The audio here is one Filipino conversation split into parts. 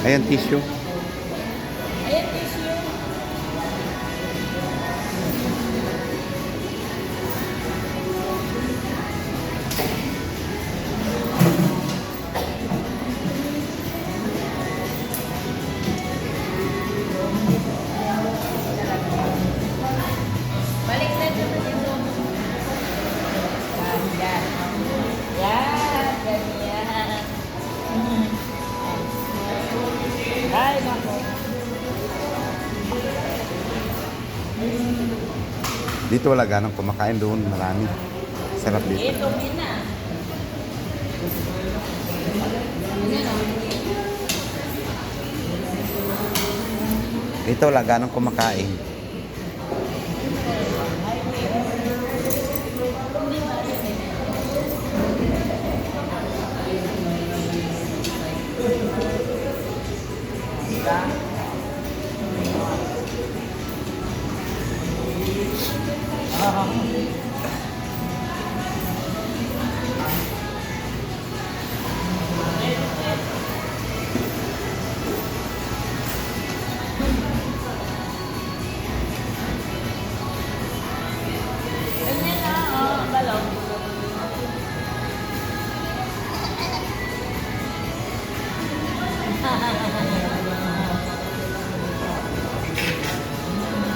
Ayan, tissue. Ayan, tissue. Balik na dito dito. Yan. Yan. Ganyan. Ay, nako. Dito wala ganang kumakain, doon marami. Sarap dito. Ito, mina. Dito wala ganang kumakain. Ganyan na, balong.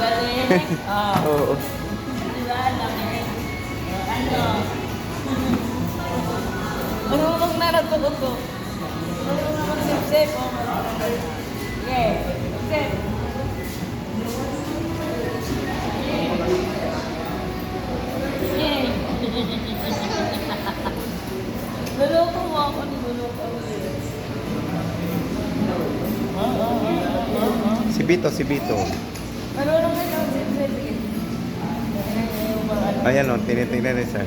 Galing. Oo. Diba, lamig. Ano? Marunong na natuto. Marunong na mag-sip-sip. Yeah. Sip. Luloko mo ako ni luloko mo. Si Bito, si Bito. Marunong na yung sip-sip. Ayan o, tinitingnan niya sir.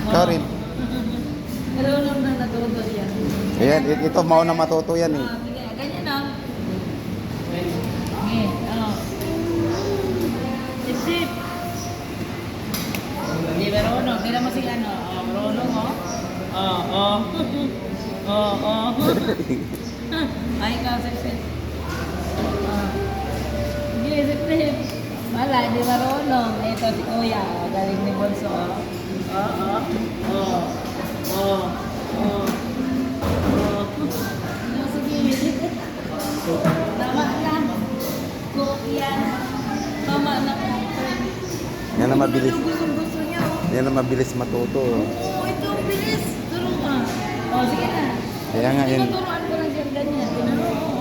Karin. Marunong na natuto yan. Ayan, ito mauna matuto yan eh. Sige, ganyan na. Okay, Sip-sip. Hindi, marunong. Hindi naman si ano. Marunong, Ay, ikaw, sip-sip. Sige, sip-sip. Wala, hindi marunong. Ito, si Kuya. Galing ni Bonso, No, sige. Tama na. Cook yan. Tama na. Yan na mabilis. Gusto niya, Yan na mabilis matuto. Oo, ito ang bilis. Turo ka. Sige na. Kaya nga yun. Tinuturuan ko lang siya ganyan. Tinuro ko,